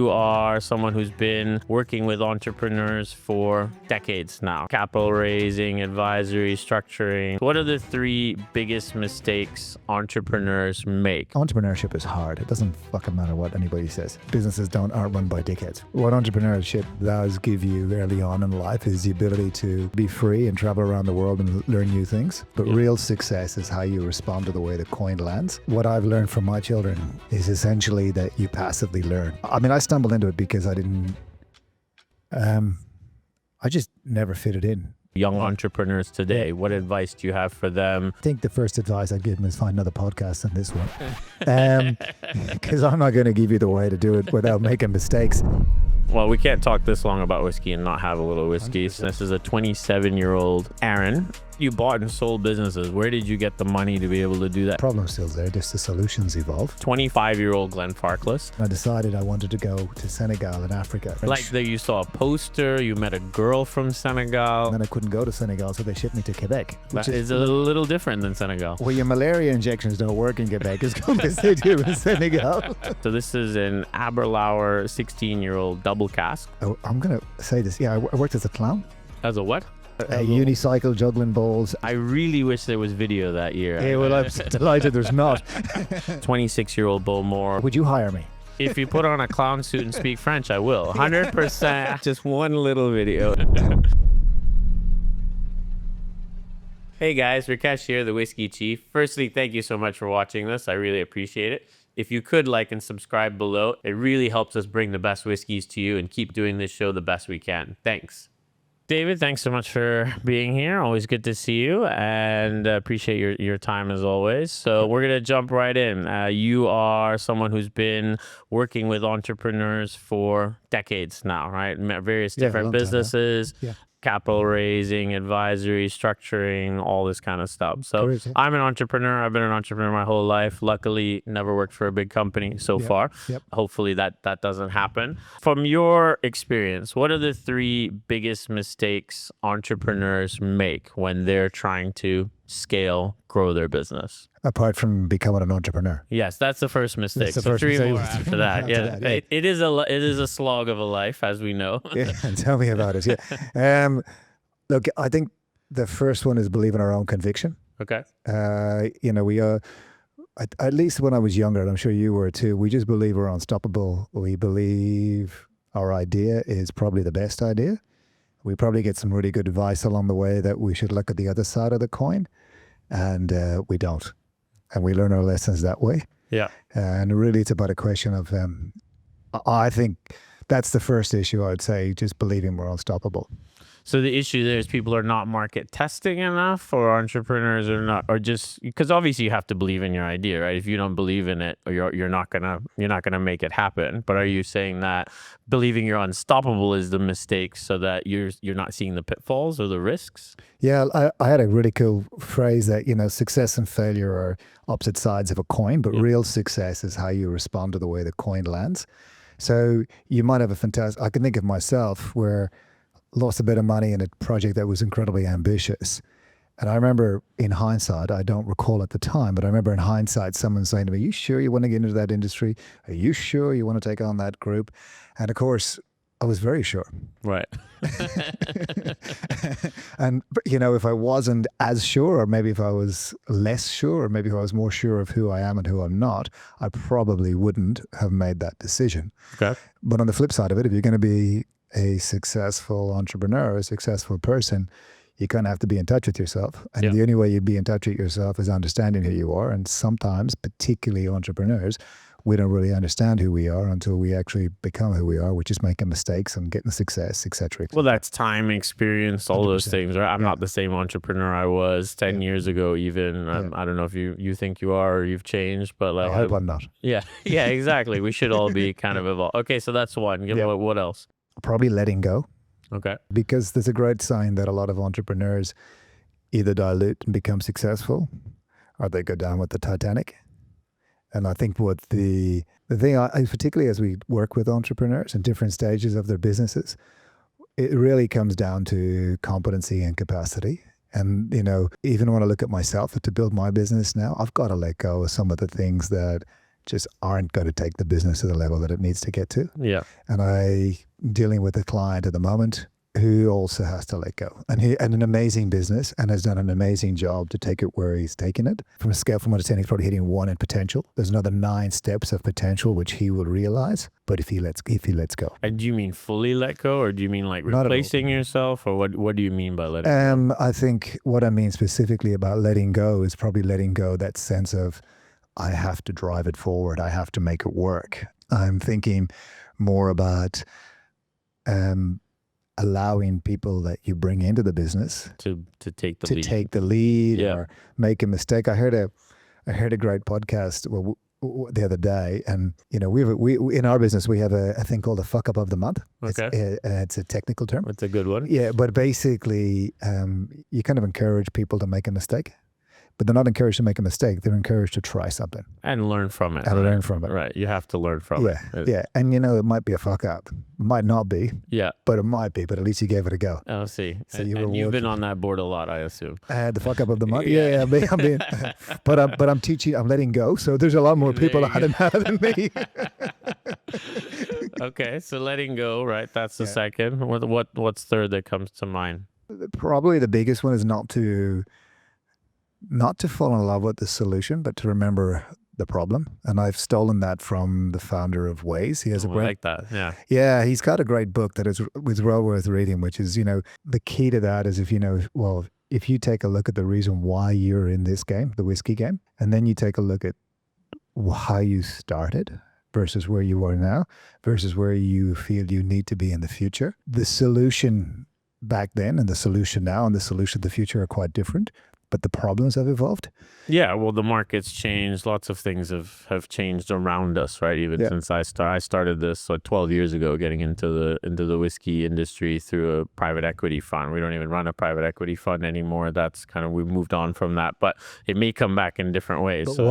You are someone who's been working with entrepreneurs for decades now. Capital raising, advisory, structuring. What are the three biggest mistakes entrepreneurs make? Entrepreneurship is hard. It doesn't fucking matter what anybody says. Businesses aren't run by dickheads. What entrepreneurship does give you early on in life is the ability to be free and travel around the world and learn new things. But real success is how you respond to the way the coin lands. What I've learned from my children is essentially that you passively learn. I mean, I stumbled into it because I just never fitted in. Young entrepreneurs today, what advice do you have for them? I think the first advice I'd give them is find another podcast than this one. Because I'm not going to give you the way to do it without making mistakes. Well, we can't talk this long about whiskey and not have a little whiskey. So this is a 27-year-old Arran. You bought and sold businesses. Where did you get the money to be able to do that? The problem's still there, just the solutions evolve. 25-year-old Glenfarclas. I decided I wanted to go to Senegal in Africa. Like that you saw a poster, you met a girl from Senegal. And then I couldn't go to Senegal, so they shipped me to Quebec. That is a little different than Senegal. Well, your malaria injections don't work in Quebec. It's going to say you in Senegal. So this is an Aberlour 16-year-old double cask. Oh, I'm going to say this. Yeah, I worked as a clown. As a what? A unicycle, juggling balls. I really wish there was video that year. Yeah, well, I'm delighted there's not. 26-year-old Beaumont. Would you hire me? If you put on a clown suit and speak French, I will. 100%. Just one little video. Hey guys, Rickesh here, the Whiskey Chief. Firstly, thank you so much for watching this. I really appreciate it. If you could like and subscribe below, it really helps us bring the best whiskeys to you and keep doing this show the best we can. Thanks. David, thanks so much for being here. Always good to see you, and appreciate your time as always. So we're going to jump right in. You are someone who's been working with entrepreneurs for decades now, right? Various different businesses. Yeah. Capital raising, advisory, structuring, all this kind of stuff. So Correct, yeah. I'm an entrepreneur. I've been an entrepreneur my whole life. Luckily, never worked for a big company so far. Yep. Hopefully that doesn't happen. From your experience, what are the three biggest mistakes entrepreneurs make when they're trying to scale, grow their business? Apart from becoming an entrepreneur. Yes, that's the first mistake. That's the so first three mistake. more after that. Yeah. It is a slog of a life, as we know. Yeah, tell me about it. Yeah. Look, I think the first one is believe in our own conviction. Okay. At least when I was younger, and I'm sure you were too, we just believe we're unstoppable. We believe our idea is probably the best idea. We probably get some really good advice along the way that we should look at the other side of the coin, and we don't. And we learn our lessons that way. Yeah. And really it's about a question of, I think that's the first issue, I would say, just believing we're unstoppable. So the issue there is people are not market testing enough, or entrepreneurs are not, or just because obviously you have to believe in your idea, right? If you don't believe in it, or you're not gonna make it happen. But are you saying that believing you're unstoppable is the mistake, so that you're not seeing the pitfalls or the risks? Yeah, I had a really cool phrase that, success and failure are opposite sides of a coin, but real success is how you respond to the way the coin lands. So you might have I can think of myself where lost a bit of money in a project that was incredibly ambitious. And I remember in hindsight, I don't recall at the time, but I remember in hindsight, someone saying to me, "Are you sure you want to get into that industry? Are you sure you want to take on that group?" And of course, I was very sure. Right. And, if I wasn't as sure, or maybe if I was less sure, or maybe if I was more sure of who I am and who I'm not, I probably wouldn't have made that decision. Okay. But on the flip side of it, if you're going to be a successful entrepreneur, a successful person, you kind of have to be in touch with yourself. And the only way you'd be in touch with yourself is understanding who you are. And sometimes, particularly entrepreneurs, we don't really understand who we are until we actually become who we are, which is making mistakes and getting success, etc. Well, that's time, experience, all 100%. Those things, right? I'm not the same entrepreneur I was 10 years ago even. I don't know if you think you are or you've changed, but like, I hope I'm not. Yeah, exactly. We should all be kind of evolved. Okay, so that's one. What else? Probably letting go. Okay. Because there's a great sign that a lot of entrepreneurs either dilute and become successful, or they go down with the Titanic. And I think what the thing, particularly as we work with entrepreneurs in different stages of their businesses, it really comes down to competency and capacity. And, even when I look at myself to build my business now, I've got to let go of some of the things that just aren't going to take the business to the level that it needs to get to. Yeah. And I'm dealing with a client at the moment who also has to let go. And he had an amazing business and has done an amazing job to take it where he's taken it. From a scale, from what I'm saying, he's probably hitting 1 in potential. There's another 9 steps of potential which he will realize. But if he lets go. And do you mean fully let go, or do you mean like Not at all. replacing yourself, or what do you mean by letting go? I think what I mean specifically about letting go is probably letting go that sense of, I have to drive it forward. I have to make it work. I'm thinking more about allowing people that you bring into the business To take the to lead. take the lead Yeah. or make a mistake. I heard a great podcast the other day, and we in our business we have a thing called a fuck up of the month. Okay. It's a technical term. It's a good one. Yeah, but basically, you kind of encourage people to make a mistake, but they're not encouraged to make a mistake. They're encouraged to try something And learn from it. and right? learn from it. Right. You have to learn from Yeah, it. yeah. And it might be a fuck up. It might not be, Yeah. but it might be. But at least you gave it a go. Oh, see. So and you and you've reward been people. on that board a lot, I assume. I had the fuck up of the month. Yeah. Yeah, I mean, but I'm teaching. I'm letting go. So there's a lot more people There you out than me. Okay, so letting go, right? That's the second. What's third that comes to mind? Probably the biggest one is not to fall in love with the solution, but to remember the problem. And I've stolen that from the founder of Waze. He has a I great, like that. Yeah. yeah, he's got a great book that is well worth reading, which is, the key to that is if you take a look at the reason why you're in this game, the whiskey game, and then you take a look at how you started versus where you are now versus where you feel you need to be in the future. The solution back then and the solution now and the solution of the future are quite different, but the problems have evolved. Yeah, well, the market's changed. Lots of things have changed around us, right? Even since I started this 12 years ago, getting into the whiskey industry through a private equity fund. We don't even run a private equity fund anymore. That's we've moved on from that, but it may come back in different ways. But So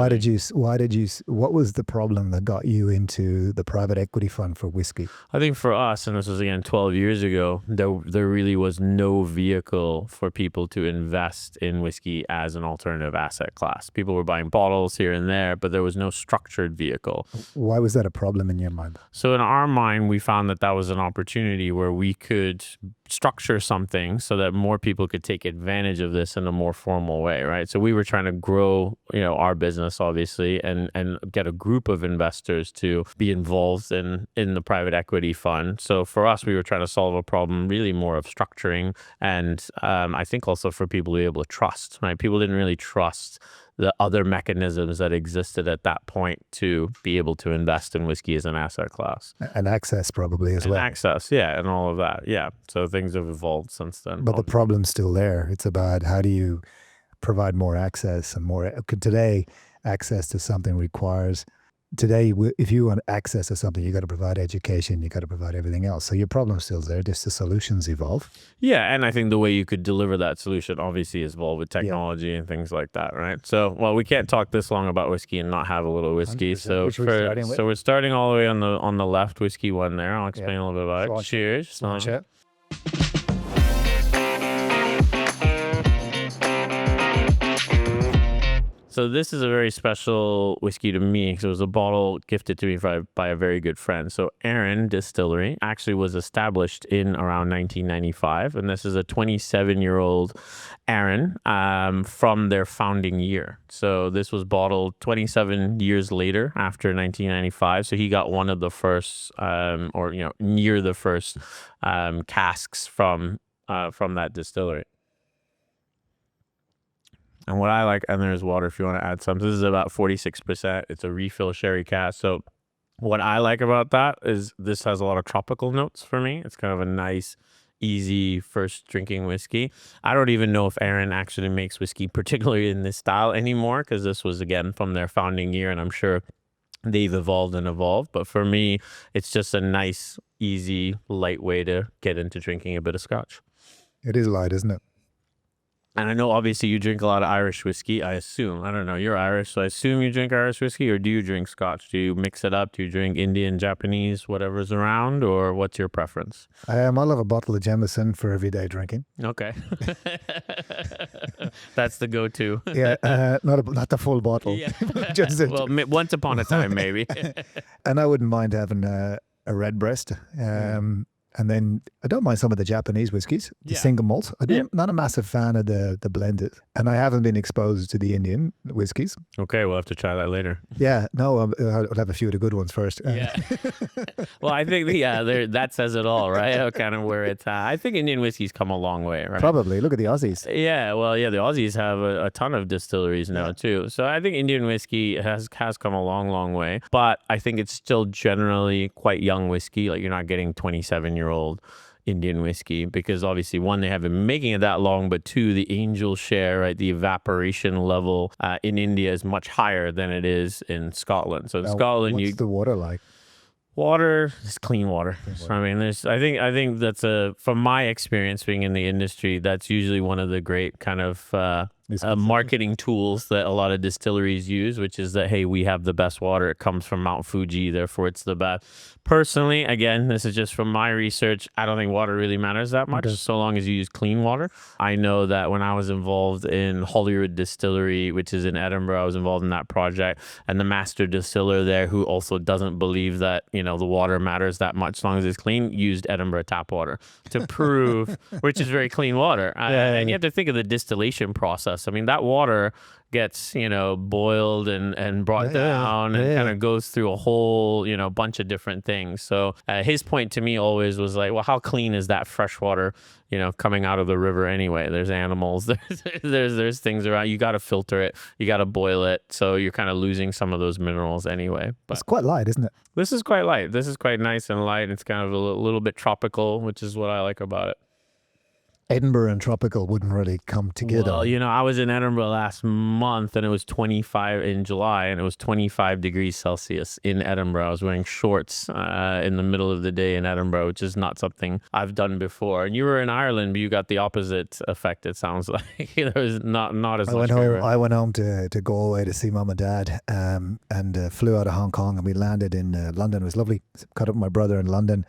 what was the problem that got you into the private equity fund for whiskey? I think for us, and this was again 12 years ago, there really was no vehicle for people to invest in whiskey as an alternative asset class. People were buying bottles here and there, but there was no structured vehicle. Why was that a problem in your mind? So in our mind, we found that was an opportunity where we could structure something so that more people could take advantage of this in a more formal way, right? So we were trying to grow, our business, obviously, and get a group of investors to be involved in the private equity fund. So for us, we were trying to solve a problem really more of structuring, and I think also for people to be able to trust, right? People didn't really trust the other mechanisms that existed at that point to be able to invest in whiskey as an asset class. And access probably as well. Access, yeah, and all of that, yeah. So things have evolved since then. But the problem's still there. It's about how do you provide more access and more. Today, access to something requires. Today, if you want access to something, you got to provide education, you got to provide everything else. So your problem's still there, just the solutions evolve. Yeah, and I think the way you could deliver that solution obviously is evolved with technology and things like that, right? So, well, we can't talk this long about whiskey and not have a little whiskey. 100%. So, Which we're starting with? so we're starting all the way on the left whiskey one there. I'll explain a little bit about it. Cheers. Small chat. So this is a very special whiskey to me because it was a bottle gifted to me by a very good friend. So Arran Distillery actually was established in around 1995, and this is a 27-year-old Arran from their founding year. So this was bottled 27 years later after 1995. So he got one of the first, near the first casks from that distillery. And what I like, and there's water if you want to add some. This is about 46%. It's a refill sherry cask. So what I like about that is this has a lot of tropical notes for me. It's kind of a nice, easy first drinking whiskey. I don't even know if Arran actually makes whiskey particularly in this style anymore, because this was, again, from their founding year, and I'm sure they've evolved and evolved. But for me, it's just a nice, easy, light way to get into drinking a bit of scotch. It is light, isn't it? And I know obviously you drink a lot of Irish whiskey, I assume. I don't know. You're Irish, so I assume you drink Irish whiskey, or do you drink Scotch? Do you mix it up? Do you drink Indian, Japanese, whatever's around, or what's your preference? I'll have a bottle of Jameson for everyday drinking. Okay. That's the go-to. Yeah, not the full bottle. Yeah. Just Well, once upon a time, maybe. and I wouldn't mind having a redbreast. And then I don't mind some of the Japanese whiskies, the single malt. I'm not a massive fan of the blended. And I haven't been exposed to the Indian whiskies. Okay, we'll have to try that later. Yeah, no, I'll have a few of the good ones first. Yeah. Well, I think, that says it all, right? Kind of where it's at. I think Indian whiskey's come a long way, right? Probably. Look at the Aussies. Yeah, well, the Aussies have a ton of distilleries now, too. So I think Indian whiskey has come a long, long way. But I think it's still generally quite young whiskey. Like, you're not getting 27-year-old Indian whiskey, because obviously, one, they haven't been making it that long, but two, the angel share, right, the evaporation level in India is much higher than it is in Scotland. So in Scotland, what's the water like? Water is clean water. So, I mean, I think that's from my experience being in the industry, that's usually one of the great kind of marketing tools that a lot of distilleries use, which is that, hey, we have the best water. It comes from Mount Fuji, therefore it's the best. Personally, again, this is just from my research, I don't think water really matters that much, so long as you use clean water. I know that when I was involved in Holyrood Distillery, which is in Edinburgh, I was involved in that project, and the master distiller there, who also doesn't believe that, the water matters that much as long as it's clean, used Edinburgh tap water to prove, which is very clean water. And you have to think of the distillation process. I mean, that water gets, boiled and brought down and kind of goes through a whole, bunch of different things. So his point to me always was like, well, how clean is that fresh water, coming out of the river anyway? There's animals, there's things around. You got to filter it. You got to boil it. So you're kind of losing some of those minerals anyway. But it's quite light, isn't it? This is quite light. This is quite nice and light. It's kind of a little bit tropical, which is what I like about it. Edinburgh and tropical wouldn't really come together. Well, I was in Edinburgh last month, and it was 25 in July, and it was 25 degrees Celsius in Edinburgh. I was wearing shorts in the middle of the day in Edinburgh, which is not something I've done before. And you were in Ireland, but you got the opposite effect, it sounds like. There was not as much. I went home to Galway to see mum and dad, and flew out of Hong Kong, and we landed in London. It was lovely. Caught up with my brother in London.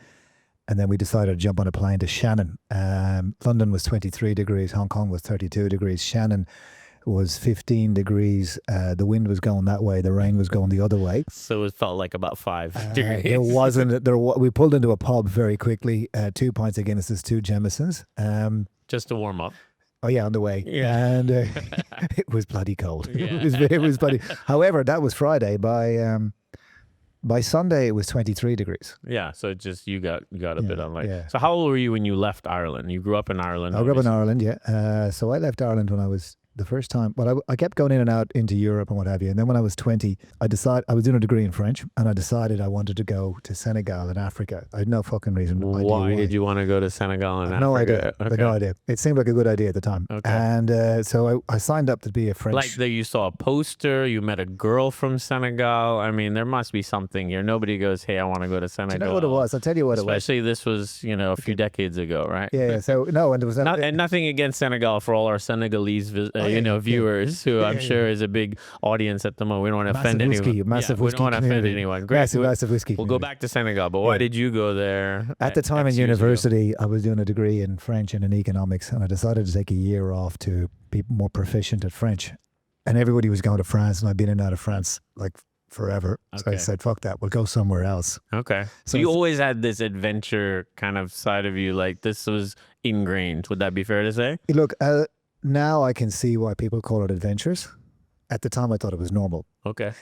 And then we decided to jump on a plane to Shannon. London was 23 degrees. Hong Kong was 32 degrees. Shannon was 15 degrees. The wind was going that way. The rain was going the other way. So it felt like about 5 degrees. It wasn't. We pulled into a pub very quickly. 2 pints of Guinnesses, 2 Jamesons. Just to warm up. Oh yeah, on the way. Yeah. And it was bloody cold. Yeah. It was bloody. However, that was Friday. By Sunday, it was 23 degrees. Yeah, so you got a bit unlike. Yeah. So how old were you when you left Ireland? You grew up in Ireland. I grew up in Ireland, yeah. So I left Ireland when I was the first time. Well, I kept going in and out into Europe and what have you. And then when I was 20, I was doing a degree in French, and I decided I wanted to go to Senegal in Africa. I had no fucking reason. Why did you want to go to Senegal in Africa? No idea. Okay. No idea. It seemed like a good idea at the time. Okay. And so I signed up to be a French. Like you saw a poster, you met a girl from Senegal. I mean, there must be something here. Nobody goes, hey, I want to go to Senegal. Do you know what it was? I'll tell you what it was. Especially this was, a few decades ago, right? Yeah. So no, and there was and nothing against Senegal for all our Senegalese, viewers. Who I'm sure is a big audience at the moment. We don't want to offend anyone. Massive we whiskey don't want to offend community. anyone. Great. Massive whiskey We'll go back to Senegal, but why did you go there? At the time in university, I was doing a degree in French and in economics, and I decided to take a year off to be more proficient at French. And everybody was going to France, and I'd been in and out of France like forever. Okay. So I said, fuck that, we'll go somewhere else. Okay. So you always had this adventure kind of side of you, like this was ingrained. Would that be fair to say? Look, now I can see why people call it adventures. At the time, I thought it was normal. Okay.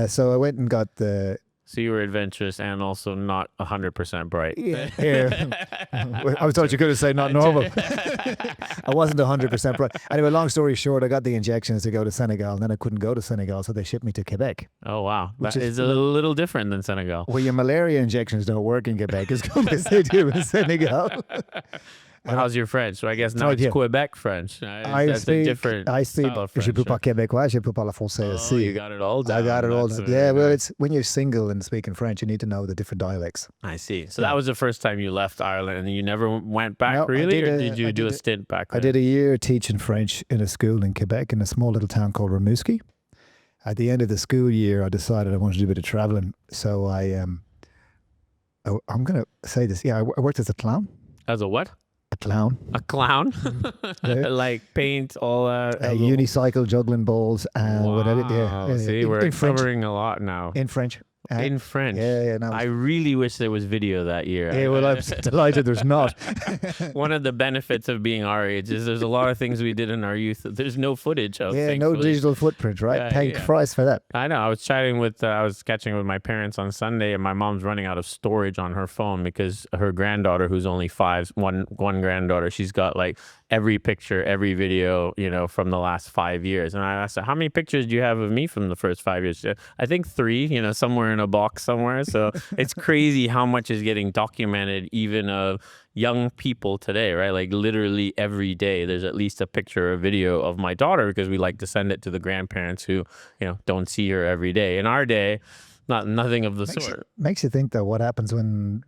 So I went and got the... So you were adventurous and also not 100% bright. Yeah. I thought you could have said not normal. I wasn't 100% bright. Anyway, long story short, I got the injections to go to Senegal, and then I couldn't go to Senegal, so they shipped me to Quebec. Oh, wow. That is a little different than Senegal. Well, your malaria injections don't work in Quebec as good as they do in Senegal. How's your French? So I guess now Oh, it's yeah. Quebec French. That's a different I speak, style of je French. peux pas québécois, je peux parler français Oh, aussi. you got it all down. I got it all. That's Yeah, very well, nice. it's when you're single and speaking French, you need to know the different dialects. I see. So that was the first time you left Ireland, and you never went back, No, I really, did or a- did you I do did a a- stint back I there? did a year teaching French in a school in Quebec in a small little town called Rimouski. At the end of the school year, I decided I wanted to do a bit of traveling. So I'm going to say this. Yeah, I worked as a clown. As a what? A clown. A clown? Yeah. Like paint all that? A unicycle juggling balls and whatever. Wow. Yeah. See, we're covering a lot now. In French. In French. Yeah. No, I really wish there was video that year. yeah, well, I'm delighted there's not. One of the benefits of being our age is there's a lot of things we did in our youth that there's no footage of. Yeah, no thankfully. digital footprint, right? Yeah, Thank yeah. Christ for that. I know. I was chatting with, I was catching with my parents on Sunday, and my mom's running out of storage on her phone because her granddaughter, who's only 5, one granddaughter, she's got like every picture, every video, from the last 5 years. And I asked her, how many pictures do you have of me from the first 5 years? She said, I think 3, somewhere in a box somewhere. So it's crazy how much is getting documented, even of young people today, right? Like literally every day, there's at least a picture or video of my daughter because we like to send it to the grandparents who, don't see her every day. In our day, nothing of the sort. Makes you think, though, what happens when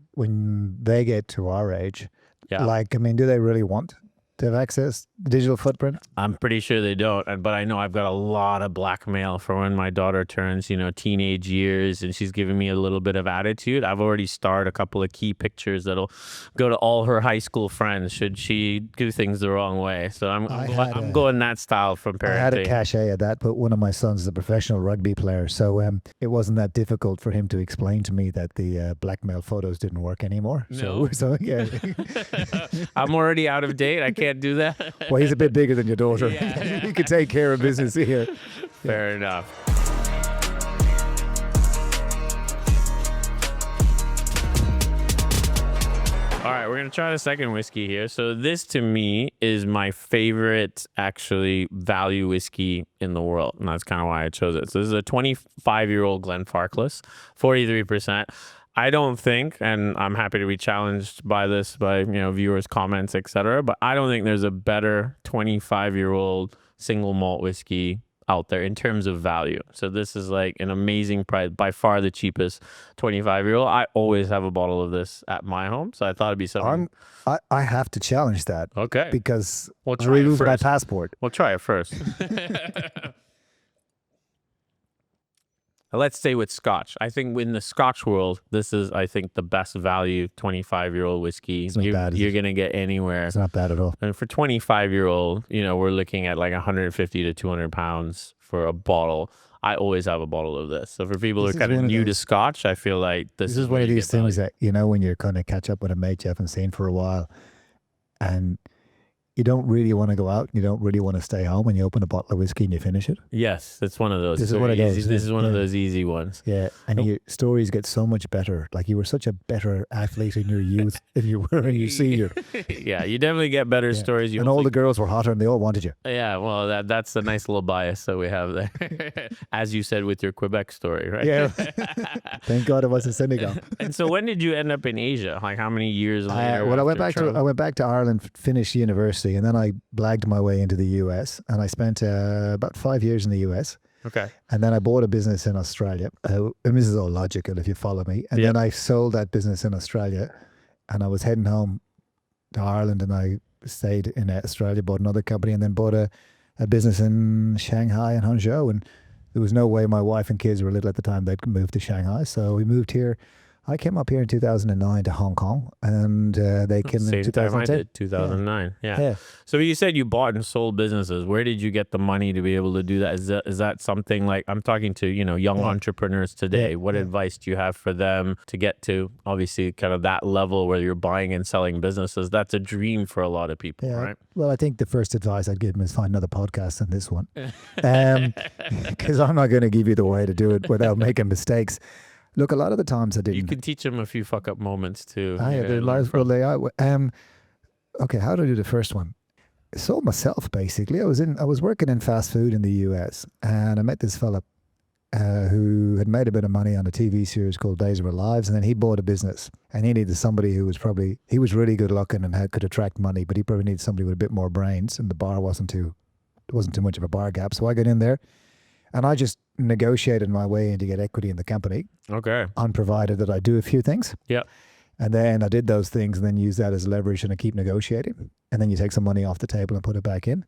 they get to our age? Yeah. Like, I mean, do they really want to have access to digital footprint? I'm pretty sure they don't, but I know I've got a lot of blackmail for when my daughter turns, teenage years, and she's giving me a little bit of attitude. I've already starred a couple of key pictures that'll go to all her high school friends should she do things the wrong way. So I'm going that style from parenting. I had a cachet of that, but one of my sons is a professional rugby player, so it wasn't that difficult for him to explain to me that the blackmail photos didn't work anymore. No. So yeah. I'm already out of date. I can't do that. Well, he's a bit bigger than your daughter. Yeah. He could take care of business here. Fair enough. All right, we're going to try the second whiskey here. So this, to me, is my favorite, actually, value whiskey in the world. And that's kind of why I chose it. So this is a 25-year-old Glenfarclas, 43%. I don't think, and I'm happy to be challenged by this, by viewers' comments, etc., but I don't think there's a better 25-year-old single malt whiskey out there in terms of value. So this is like an amazing price, by far the cheapest 25-year-old. I always have a bottle of this at my home, so I thought it'd be something. I have to challenge that. Okay. Because We'll I try it removed my first. passport. We'll try it first. Let's stay with Scotch. I think in the Scotch world, this is, I think, the best value 25-year-old whiskey It's not bad, is you're it? going to get anywhere. It's not bad at all. And for 25-year-old, we're looking at like 150 to 200 pounds for a bottle. I always have a bottle of this. So for people who This are is kind of one of new to those- Scotch, I feel like this This is where one of you these get things value. that, when you're kind of catch up with a mate you haven't seen for a while and you don't really want to go out, you don't really want to stay home, and you open a bottle of whiskey and you finish it. Yes, it's one of those. This It's is one very of those, easy. This is one of yeah. those easy ones. Yeah, and your stories get so much better. Like you were such a better athlete in your youth than you were in your senior. Yeah, you definitely get better Yeah. stories. You And all the girls were hotter and they all wanted you. Yeah, well, that's a nice little bias that we have there. As you said with your Quebec story, right? Yeah. Thank God it wasn't Senegal. And so when did you end up in Asia? Like how many years later? Well, I went after back to Ireland, finished university, and then I blagged my way into the US, and I spent about 5 years in the US. Okay. And then I bought a business in Australia. And this is all logical if you follow me. And then I sold that business in Australia, and I was heading home to Ireland, and I stayed in Australia, bought another company, and then bought a business in Shanghai and Hangzhou. And there was no way my wife and kids were little at the time they'd move to Shanghai. So we moved here. I came up here in 2009 to Hong Kong, and they came in Same time I 2010. did, 2009. Yeah. Yeah. So you said you bought and sold businesses. Where did you get the money to be able to do that? Is that something like, I'm talking to, young entrepreneurs today. What advice do you have for them to get to, obviously, kind of that level where you're buying and selling businesses? That's a dream for a lot of people, right? Well, I think the first advice I'd give them is find another podcast than this one. Because I'm not going to give you the way to do it without making mistakes. Look, a lot of the times I didn't. You can teach them a few fuck up moments too. Yeah, they might as well lay out. Okay, how do I do the first one? I sold myself basically. I was working in fast food in the US, and I met this fella who had made a bit of money on a TV series called Days of Our Lives, and then he bought a business, and he needed somebody who was he was really good looking and could attract money, but he probably needed somebody with a bit more brains, and the bar wasn't too much of a bar gap. So I got in there, and I just negotiated my way in to get equity in the company. Okay. On provided that I do a few things. Yeah. And then I did those things and then use that as leverage and I keep negotiating. And then you take some money off the table and put it back in.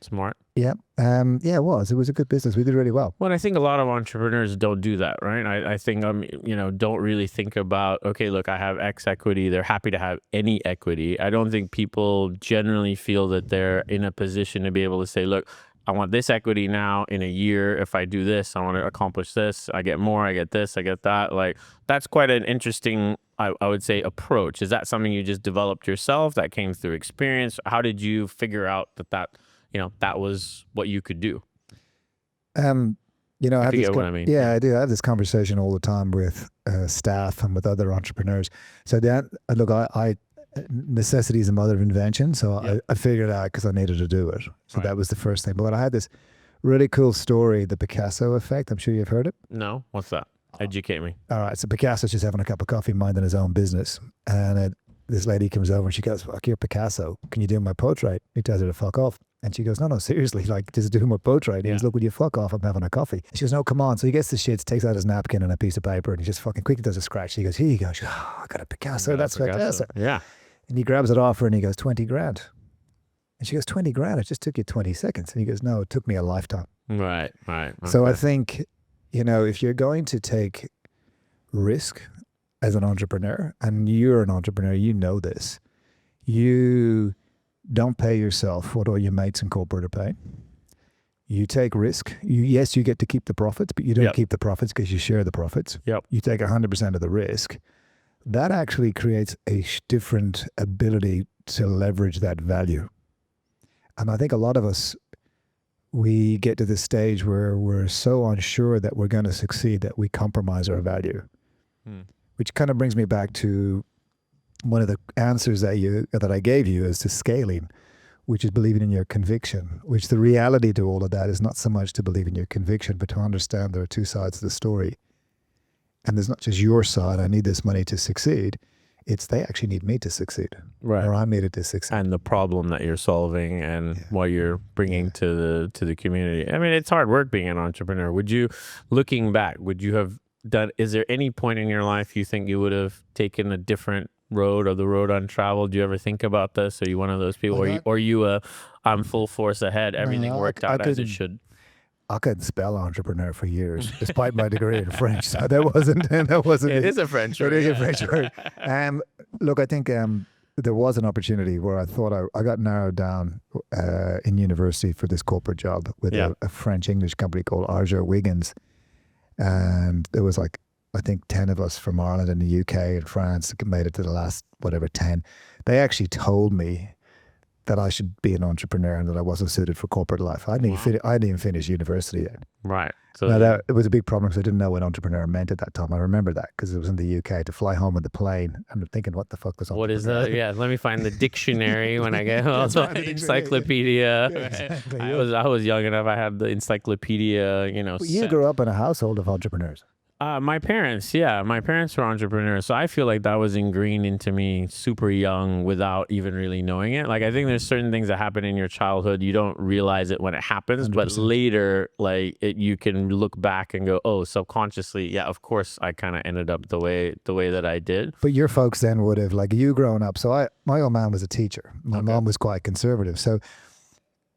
Smart. Yeah. Yeah, it was. It was a good business. We did really well. Well, I think a lot of entrepreneurs don't do that, right? I think, don't really think about, okay, look, I have X equity. They're happy to have any equity. I don't think people generally feel that they're in a position to be able to say, look, I want this equity now in a year. If I do this, I want to accomplish this. I get more, I get this, I get that. Like, that's quite an interesting, I would say, approach. Is that something you just developed yourself that came through experience? How did you figure out that was what you could do? I have this, what I mean. Yeah, I do. I have this conversation all the time with staff and with other entrepreneurs. So look, necessity is the mother of invention. So I figured it out because I needed to do it. So that was the first thing. But I had this really cool story, the Picasso effect. I'm sure you've heard it. No, what's that? Educate me. All right. So Picasso's just having a cup of coffee, minding his own business. And this lady comes over and she goes, fuck, you're Picasso. Can you do my portrait? He tells her to fuck off. And she goes, no, seriously, like, just do my portrait. He goes, look, will you fuck off? I'm having a coffee. She goes, no, come on. So he gets the shits, takes out his napkin and a piece of paper, and he just fucking quickly does a scratch. He goes, here you go. She goes, oh, I got a Picasso. That's fantastic. Yeah. And he grabs it off her and he goes, 20 grand. And she goes, 20 grand? It just took you 20 seconds. And he goes, no, it took me a lifetime. Right. Okay. So I think, if you're going to take risk as an entrepreneur, and you're an entrepreneur, you know this, you don't pay yourself what all your mates in corporate are paying. You take risk. Yes, you get to keep the profits, but you don't keep the profits because you share the profits. You take 100% of the risk. That actually creates a different ability to leverage that value. And I think a lot of us, we get to this stage where we're so unsure that we're going to succeed that we compromise our value, which kind of brings me back to one of the answers that I gave you as to scaling, which is believing in your conviction, which the reality to all of that is not so much to believe in your conviction, but to understand there are two sides of the story. And there's not just your side, I need this money to succeed. It's they actually need me to succeed. Right. Or I'm needed to succeed. And the problem that you're solving and what you're bringing to the community. I mean, it's hard work being an entrepreneur. Looking back, would you have done, is there any point in your life you think you would have taken a different road or the road untraveled? Do you ever think about this? Are you one of those people? Or you I'm full force ahead, everything worked out as it should? I couldn't spell entrepreneur for years, despite my degree in French. So that wasn't. It is a French word. It is a French word. Look, I think there was an opportunity where I thought I got narrowed down in university for this corporate job with a French-English company called Arjan Wiggins. And there was I think 10 of us from Ireland and the UK and France made it to the last, 10. They actually told me that I should be an entrepreneur and that I wasn't suited for corporate life. I didn't even finish university then. Right. So it was a big problem because I didn't know what entrepreneur meant at that time. I remember that because it was in the UK to fly home on the plane. I'm thinking, what the fuck was entrepreneur? What is that? Yeah, let me find the dictionary when I get home. Encyclopedia. Yeah, exactly. I was young enough. I had the encyclopedia, You grew up in a household of entrepreneurs. My parents were entrepreneurs. So I feel like that was ingrained into me super young without even really knowing it. Like, I think there's certain things that happen in your childhood. You don't realize it when it happens, 100%. But later, you can look back and go, oh, subconsciously, yeah, of course I kind of ended up the way that I did. But your folks then would have, you growing up. So my old man was a teacher. My mom was quite conservative. So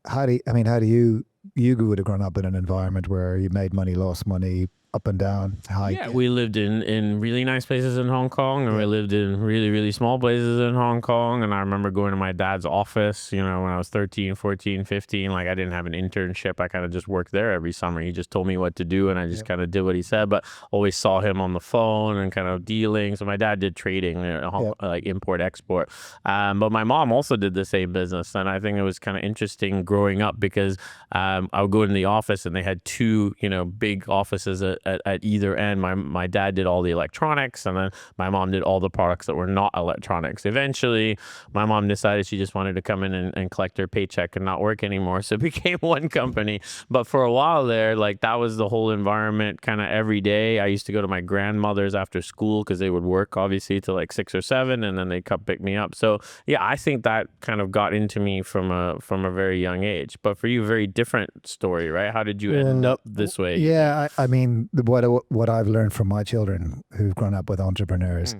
how do you would have grown up in an environment where you made money, lost money, up and down, high. Yeah, we lived in really nice places in Hong Kong, and we lived in really, really small places in Hong Kong. And I remember going to my dad's office, when I was 13, 14, 15. I didn't have an internship. I kind of just worked there every summer. He just told me what to do, and I just kind of did what he said, but always saw him on the phone and kind of dealing. So my dad did trading, import, export. But my mom also did the same business. And I think it was kind of interesting growing up because I would go in the office and they had two, big offices at either end. My dad did all the electronics, and then my mom did all the products that were not electronics. Eventually, my mom decided she just wanted to come in and collect her paycheck and not work anymore. So it became one company. But for a while there, like that was the whole environment kind of every day. I used to go to my grandmother's after school because they would work obviously till like 6 or 7, and then they'd come pick me up. So yeah, I think that kind of got into me from a very young age. But for you, very different story, right? How did you end up this way? Yeah, I mean, what I've learned from my children who've grown up with entrepreneurs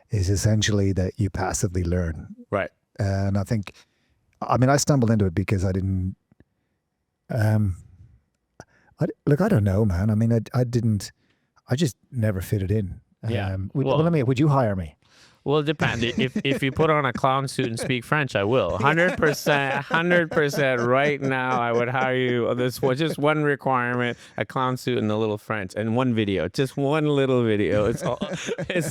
is essentially that you passively learn. Right. And I think, I mean, I stumbled into it because I didn't, I don't know, man. I mean, I just never fitted in. Yeah. Would you hire me? Well, it depends. If you put on a clown suit and speak French, I will. 100% right now, I would hire you. This was just one requirement, a clown suit and a little French, and one video, just one little video. It's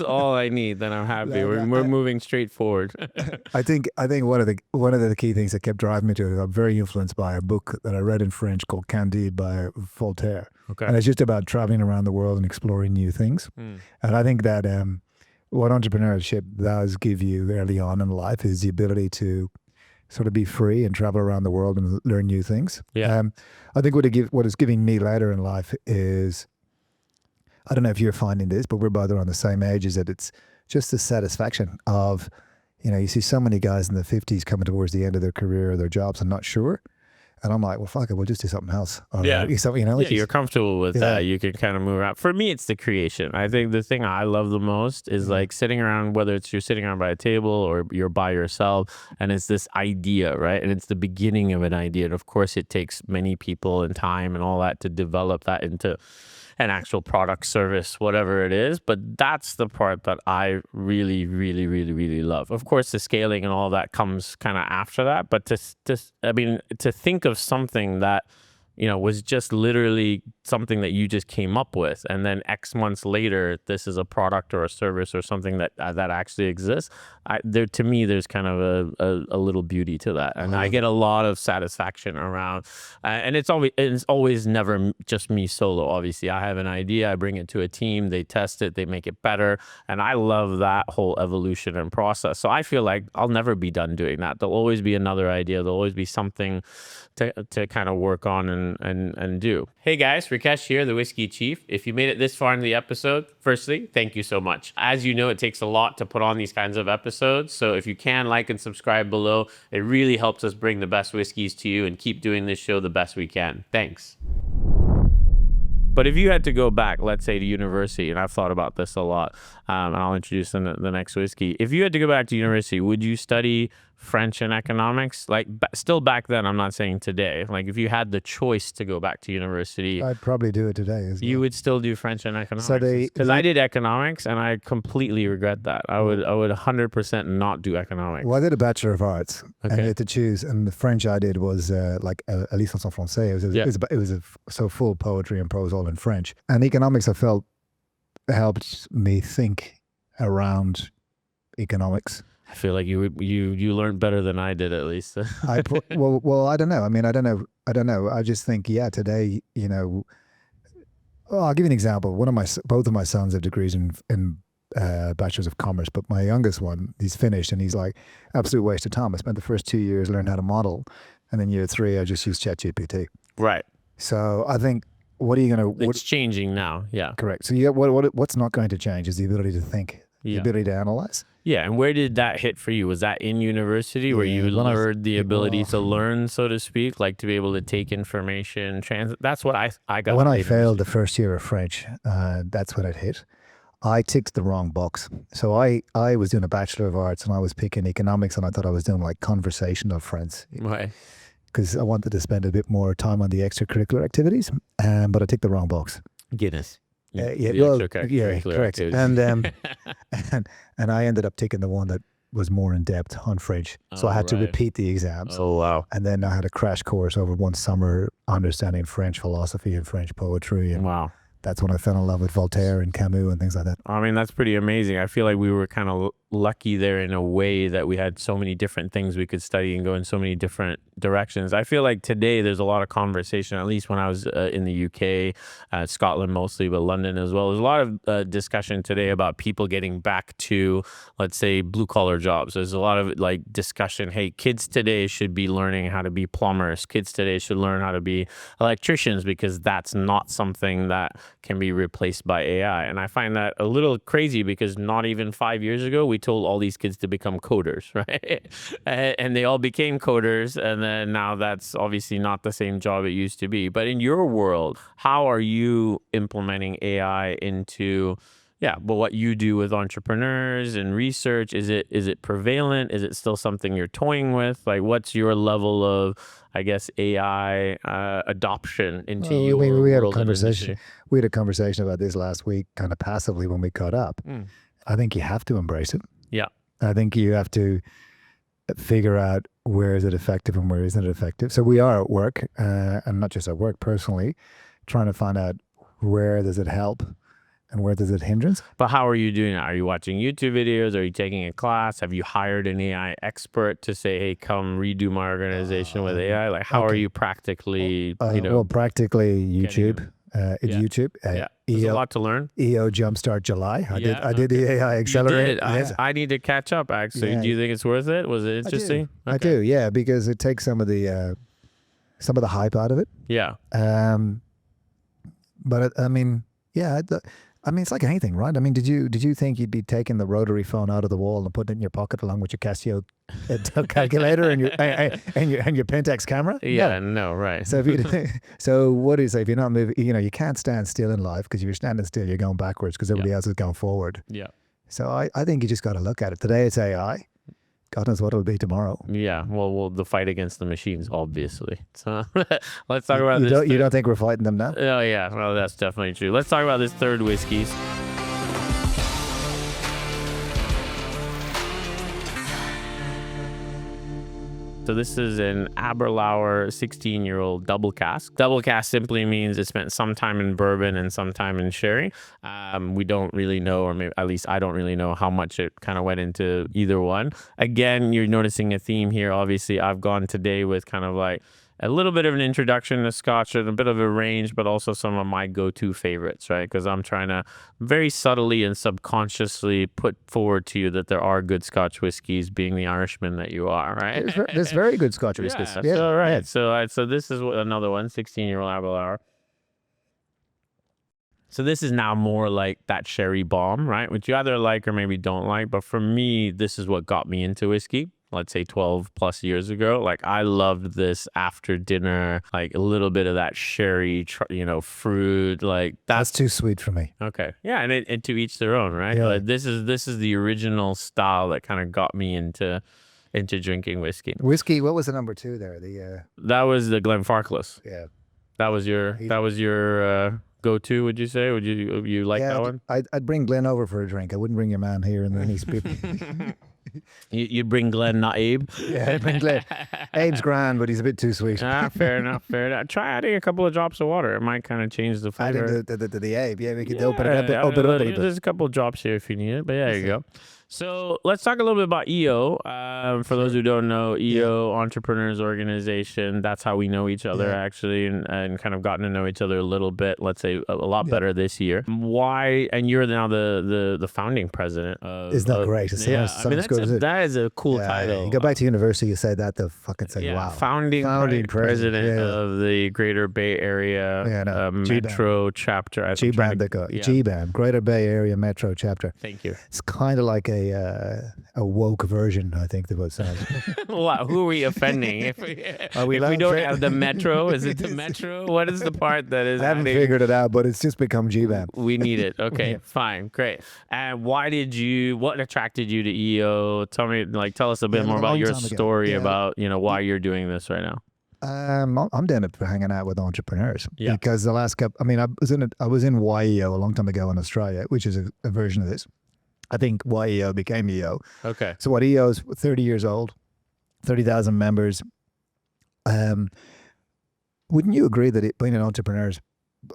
all I need. Then I'm happy. We're moving straight forward. I think one of the key things that kept driving me to it is I'm very influenced by a book that I read in French called Candide by Voltaire. Okay. And it's just about traveling around the world and exploring new things. And I think that what entrepreneurship does give you early on in life is the ability to sort of be free and travel around the world and learn new things. Yeah. I think what it's giving me later in life is, I don't know if you're finding this, but we're both around the same age, is that it's just the satisfaction of, you see so many guys in the 50s coming towards the end of their career or their jobs and not sure. And I'm like, well, fuck it, we'll just do something else. Or, You're comfortable with that. You can kind of move around. For me, it's the creation. I think the thing I love the most is like sitting around, whether it's you're sitting around by a table or you're by yourself, and it's this idea, right? And it's the beginning of an idea. And of course, it takes many people and time and all that to develop that into an actual product, service, whatever it is. But that's the part that I really, really, really, really love. Of course, the scaling and all that comes kind of after that. But to think of something that, was just literally something that you just came up with, and then X months later, this is a product or a service or something that actually exists. To me, there's kind of a little beauty to that, and I get a lot of satisfaction around. And it's always never just me solo. Obviously, I have an idea, I bring it to a team, they test it, they make it better, and I love that whole evolution and process. So I feel like I'll never be done doing that. There'll always be another idea. There'll always be something to kind of work on and do. Hey guys, Rickesh here, the Whiskey Chief. If you made it this far in the episode, firstly, thank you so much. As you know, it takes a lot to put on these kinds of episodes. So if you can, like and subscribe below, it really helps us bring the best whiskeys to you and keep doing this show the best we can. Thanks. But if you had to go back, let's say to university, and I've thought about this a lot, and I'll introduce the next whiskey. If you had to go back to university, would you study French and economics? Like still back then, I'm not saying today. Like if you had the choice to go back to university, I'd probably do it today as well. You would still do French and economics? Because I did economics and I completely regret that. I would 100% not do economics. Well, I did a Bachelor of Arts and you had to choose, and the French I did was like a licence en français. It was so full poetry and prose all in French. And economics, I felt, helped me think around economics. I feel like you learned better than I did, at least. Well, I don't know. I mean, I don't know. I just think, today, I'll give you an example. Both of my sons have degrees in Bachelors of Commerce, but my youngest one, he's finished, and he's like, absolute waste of time. I spent the first 2 years learning how to model, and then year 3, I just used ChatGPT. Right. So I think, what are you going to... It's changing now, yeah. Correct. So what's not going to change is the ability to think, the ability to analyze. Yeah, and where did that hit for you? Was that in university where you learned the ability to learn, so to speak, like to be able to take information, that's what I got. When I failed the first year of French, that's when it hit. I ticked the wrong box. So I was doing a Bachelor of Arts and I was picking economics, and I thought I was doing like conversational French. Right. Because I wanted to spend a bit more time on the extracurricular activities, but I ticked the wrong box. Guinness. Correct. And and I ended up taking the one that was more in depth on French. So I had to repeat the exams. Oh, wow. And then I had a crash course over one summer understanding French philosophy and French poetry. And wow. That's when I fell in love with Voltaire and Camus and things like that. I mean, that's pretty amazing. I feel like we were kind of lucky there in a way that we had so many different things we could study and go in so many different directions. I feel like today there's a lot of conversation, at least when I was in the UK, Scotland mostly, but London as well. There's a lot of discussion today about people getting back to, let's say, blue collar jobs. There's a lot of like discussion, hey, kids today should be learning how to be plumbers. Kids today should learn how to be electricians, because that's not something that can be replaced by AI. And I find that a little crazy, because not even 5 years ago, we told all these kids to become coders, right? And they all became coders. And then now that's obviously not the same job it used to be. But in your world, how are you implementing AI into, but what you do with entrepreneurs and research? Is it prevalent? Is it still something you're toying with? Like, what's your level of, I guess, AI adoption into your we had a world and conversation. industry? We had a conversation about this last week, kind of passively when we caught up. I think you have to embrace it. Yeah. I think you have to figure out where is it effective and where isn't it effective. So we are at work, and not just at work, personally, trying to find out where does it help and where does it hindrance. But how are you doing that? Are you watching YouTube videos? Are you taking a class? Have you hired an AI expert to say, hey, come redo my organization with AI? Like, how are you practically, well, practically YouTube. It's YouTube. There's a lot to learn. EO Jumpstart July. I did the AI Accelerator. Yes. I need to catch up, actually. Do you think it's worth it? Was it interesting? I do, yeah, because it takes some of the hype out of it. Yeah. But I mean, it's like anything, right? I mean, did you think you'd be taking the rotary phone out of the wall and putting it in your pocket along with your Casio calculator and your Pentax camera? No, right. So what do you say? If you're not moving, you can't stand still in life, because if you're standing still, you're going backwards because everybody else is going forward. Yeah. So I think you just got to look at it. Today it's AI. God knows what it'll be tomorrow. Yeah, well, the fight against the machines, obviously. So let's talk about this. You don't think we're fighting them now? Oh, yeah. Well, that's definitely true. Let's talk about this third whiskey. So this is an Aberlour 16-year-old double cask. Double cask simply means it spent some time in bourbon and some time in sherry. We don't really know, or maybe at least I don't really know how much it kind of went into either one. Again, you're noticing a theme here. Obviously, I've gone today with kind of like a little bit of an introduction to Scotch and a bit of a range, but also some of my go-to favorites, right? Because I'm trying to very subtly and subconsciously put forward to you that there are good Scotch whiskeys, being the Irishman that you are, right? There's very good Scotch whiskeys. Yeah. So this is another one, 16-year-old Aberlour. So this is now more like that sherry bomb, right? Which you either like or maybe don't like. But for me, this is what got me into whiskey. Let's say 12 plus years ago. Like, I loved this after dinner, like a little bit of that sherry, fruit. Like that's too sweet for me. Okay. Yeah. And to each their own, right? Yeah. Like, this is the original style that kind of got me into drinking whiskey. Whiskey. What was the number two there? That was the Glenfarclas. Yeah. That was your go-to, would you say? Would you like that one? I'd bring Glenn over for a drink. I wouldn't bring your man here and then he's people. You bring Glenn, not Abe? Yeah, I'd bring Glenn. Abe's grand, but he's a bit too sweet. Fair enough. Try adding a couple of drops of water. It might kind of change the flavor. Adding the Abe, we could open it up a little bit. There's a couple of drops here if you need it, but there you go. So let's talk a little bit about EO. For those who don't know, EO, Entrepreneurs Organization, that's how we know each other, actually, and kind of gotten to know each other a little bit, let's say a lot better this year. Why? And you're now the founding president of... Isn't that great? That is a cool title. You go back to university, you say that, they'll fucking say, wow. Founding president of the Greater Bay Area Metro chapter. GBAM, Greater Bay Area Metro chapter. Thank you. It's kind of like a woke version, I think, of what sounds. Wow, who are we offending? If we don't have the Metro, is it the Metro? What is the part that is? I haven't figured it out, but it's just become GBAM. We need it. Okay, fine, great. And what attracted you to EO? Tell us a bit more about your story about why you're doing this right now. I'm down to hanging out with entrepreneurs because the last couple. I mean, I was in YEO a long time ago in Australia, which is a version of this. I think YEO became EO. Okay. So what EO is 30 years old, 30,000 members. Wouldn't you agree that being an entrepreneur is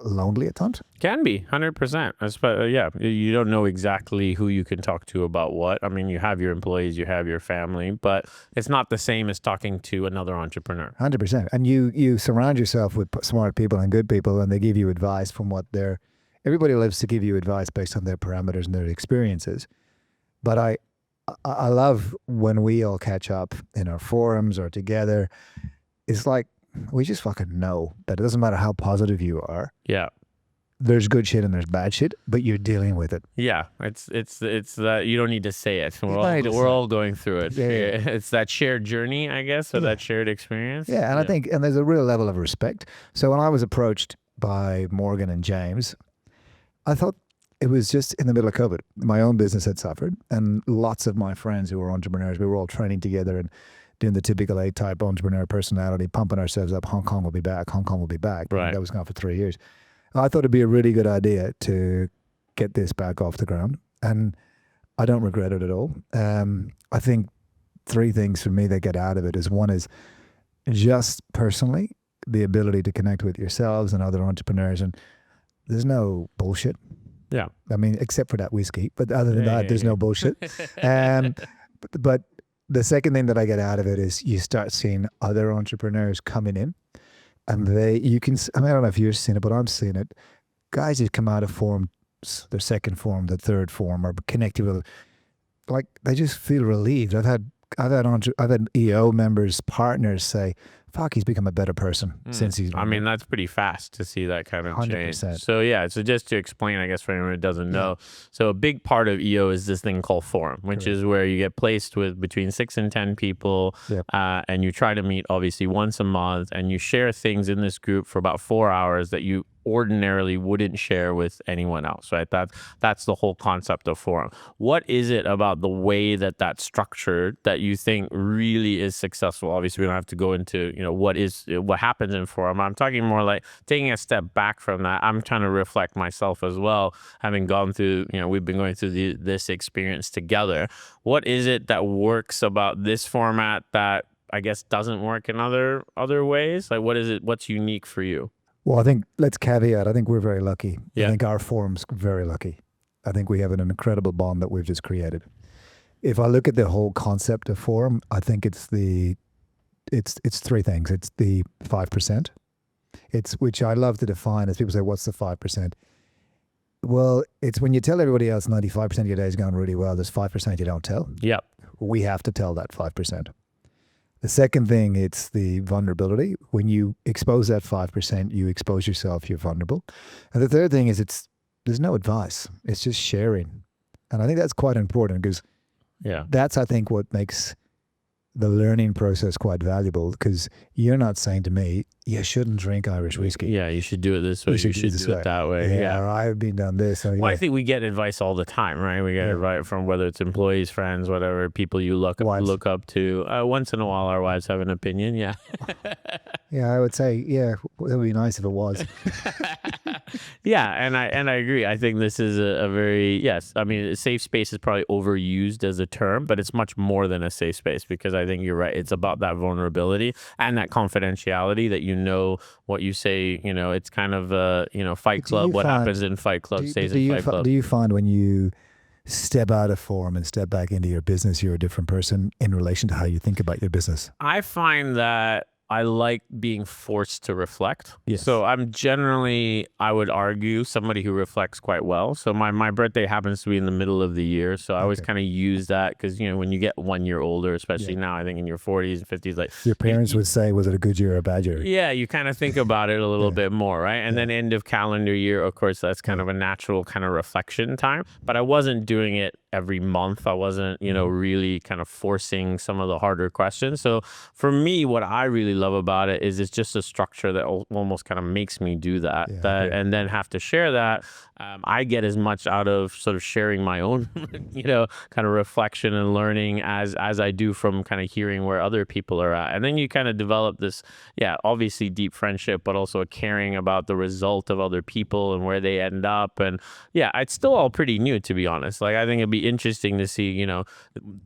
lonely at times. Can be 100%. Yeah, you don't know exactly who you can talk to about what. I mean, you have your employees, you have your family, but it's not the same as talking to another entrepreneur. 100%. And you surround yourself with smart people and good people, and they give you advice from what they're. Everybody lives to give you advice based on their parameters and their experiences. But I love when we all catch up in our forums or together. It's like we just fucking know that it doesn't matter how positive you are. Yeah. There's good shit and there's bad shit, but you're dealing with it. Yeah, it's that you don't need to say it. We're all going through it. Yeah. It's that shared journey, I guess, or that shared experience. Yeah, and I think, and there's a real level of respect. So when I was approached by Morgan and James, I thought it was just in the middle of COVID. My own business had suffered, and lots of my friends who were entrepreneurs, we were all training together and doing the typical A-type entrepreneur personality, pumping ourselves up. Hong Kong will be back. Hong Kong will be back. Right. And that was gone for 3 years. I thought it'd be a really good idea to get this back off the ground, and I don't regret it at all. I think 3 things for me that get out of it is, one is just personally the ability to connect with yourselves and other entrepreneurs, and there's no bullshit. Yeah. I mean, except for that whiskey, but other than that, there's no bullshit. But the second thing that I get out of it is you start seeing other entrepreneurs coming in, and I don't know if you've seen it, but I'm seeing it. Guys who come out of forums, their second forum, the third forum, or connected with, like, they just feel relieved. I've had EO members, partners say, fuck, he's become a better person since he's. I mean, that's pretty fast to see that kind of 100%. change. So yeah, so just to explain, I guess, for anyone who doesn't know, so a big part of EO is this thing called forum, which is where you get placed with between 6 and 10 people, and you try to meet obviously once a month, and you share things in this group for about 4 hours that you ordinarily wouldn't share with anyone else, right? That's the whole concept of forum. What is it about the way that that's structured that you think really is successful? Obviously, we don't have to go into what happens in forum. I'm talking more like taking a step back from that. I'm trying to reflect myself as well, having gone through, we've been going through this experience together. What is it that works about this format that I guess doesn't work in other ways? Like, what is it? What's unique for you? Well, I think let's caveat. I think we're very lucky. Yeah. I think our forum's very lucky. I think we have an incredible bond that we've just created. If I look at the whole concept of forum, I think it's 3 things. It's the 5%. Which I love to define as people say, what's the 5%? Well, it's when you tell everybody else 95% of your day is going really well, there's 5% you don't tell. Yep. We have to tell that 5%. The second thing, it's the vulnerability. When you expose that 5%, you expose yourself, you're vulnerable. And the third thing is there's no advice. It's just sharing. And I think that's quite important because that's, I think, what makes the learning process quite valuable, because you're not saying to me, you shouldn't drink Irish whiskey. Yeah, you should do it this way. You should do it that way. Yeah, or I've been done this. So, well, I think we get advice all the time, right? We get advice from whether it's employees, friends, whatever, people you look up to. Once in a while, our wives have an opinion. Yeah. Yeah, I would say, it would be nice if it was. Yeah, and I agree. I think this is a very, I mean, a safe space is probably overused as a term, but it's much more than a safe space, because I think you're right. It's about that vulnerability and that confidentiality that what you say, it's kind of Fight Club. What happens in Fight Club stays in Fight Club. Do you find when you step out of forum and step back into your business, you're a different person in relation to how you think about your business? I find that I like being forced to reflect. Yes. So I'm generally, I would argue, somebody who reflects quite well. So my birthday happens to be in the middle of the year. So I always kind of use that because, when you get 1 year older, especially now, I think in your 40s and 50s, like your parents would say, was it a good year or a bad year? Yeah, you kind of think about it a little bit more, right? And then end of calendar year, of course, that's kind of a natural kind of reflection time. But I wasn't doing it every month. I wasn't, really kind of forcing some of the harder questions. So for me, what I really love about it is it's just a structure that almost kind of makes me do that, and then have to share that. I get as much out of sort of sharing my own, kind of reflection and learning as I do from kind of hearing where other people are at. And then you kind of develop this, obviously deep friendship, but also a caring about the result of other people and where they end up. And it's still all pretty new, to be honest. Like, I think it'd be interesting to see,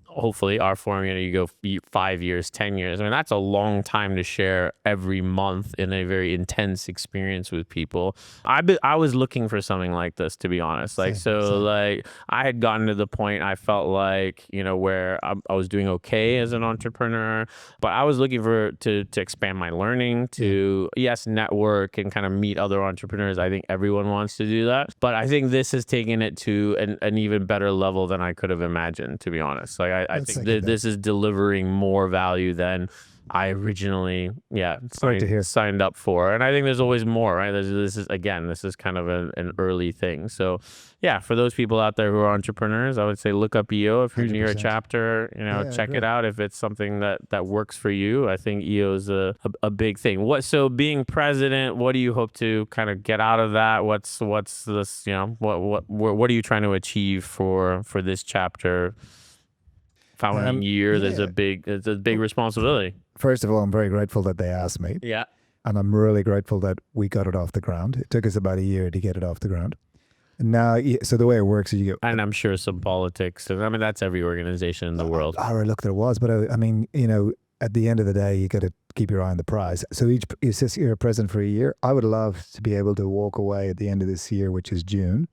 hopefully our forum, you go 5 years, 10 years. I mean, that's a long time to share every month in a very intense experience with people. I was looking for something like this, to be honest. Like, Same. like I had gotten to the point I felt like, where I was doing okay as an entrepreneur, but I was looking to expand my learning, to yes, network and kind of meet other entrepreneurs. I think everyone wants to do that, but I think this has taken it to an even better level than I could have imagined, to be honest. Like I think this is delivering more value than I originally signed up for. And I think there's always more, right? This is kind of an early thing. So yeah, for those people out there who are entrepreneurs, I would say look up EO if you're 100%. Near a chapter, check it out if it's something that works for you. I think EO is a big thing. So being president, what do you hope to kind of get out of that? What's this, what are you trying to achieve for this chapter? Following year, there's a big responsibility. First of all, I'm very grateful that they asked me. Yeah. And I'm really grateful that we got it off the ground. It took us about a year to get it off the ground. Now, so the way it works is you go... And I'm sure some politics. I mean, that's every organization in the world. Look, there was. But I mean, at the end of the day, you got to keep your eye on the prize. So you're a president for a year. I would love to be able to walk away at the end of this year, which is June,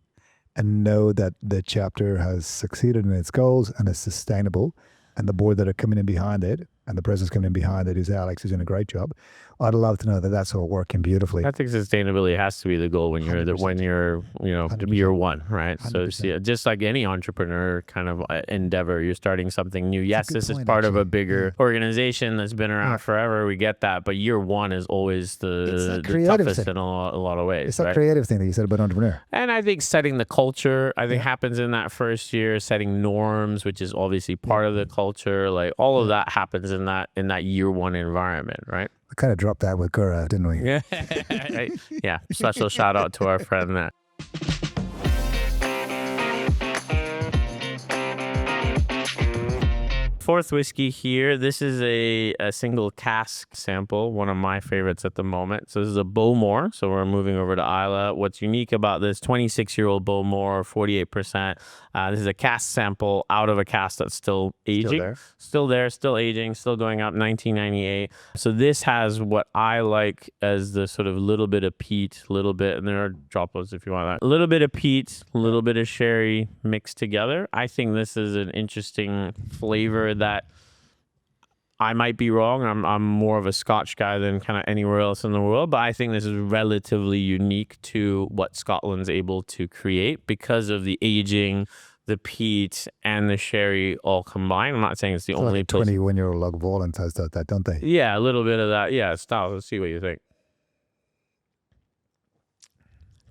and know that the chapter has succeeded in its goals and is sustainable, and the board that are coming in behind it, and the president's coming in behind it, who's Alex, who's doing a great job. I'd love to know that that's all working beautifully. I think sustainability has to be the goal when you're 100%. Year one, right? 100%. So just like any entrepreneur kind of endeavor, you're starting something new. Yes, this is part of a bigger organization that's been around forever. We get that, but year one is always the toughest in a lot of ways. It's that creative thing that you said about entrepreneur. And I think setting the culture, happens in that first year. Setting norms, which is obviously part of the culture, like all of that happens in that year one environment, right? I kind of dropped that with Gura, didn't we? Yeah. Special shout out to our friend there. Fourth whiskey here. This is a single cask sample, one of my favorites at the moment. So this is a Bowmore. So we're moving over to Isla. What's unique about this 26-year-old Bowmore, 48%. This is a cask sample out of a cask that's still aging. Still aging, still going up, 1998. So this has what I like as the sort of little bit of peat, and there are droplets if you want that. A little bit of peat, a little bit of sherry mixed together. I think this is an interesting flavor that I might be wrong. I'm more of a Scotch guy than kind of anywhere else in the world, but I think this is relatively unique to what Scotland's able to create because of the aging, the peat, and the sherry all combined. I'm not saying it's the only place. 21-year-old Lugvolent has that, don't they? Yeah, a little bit of that. Yeah, style. Let's see what you think.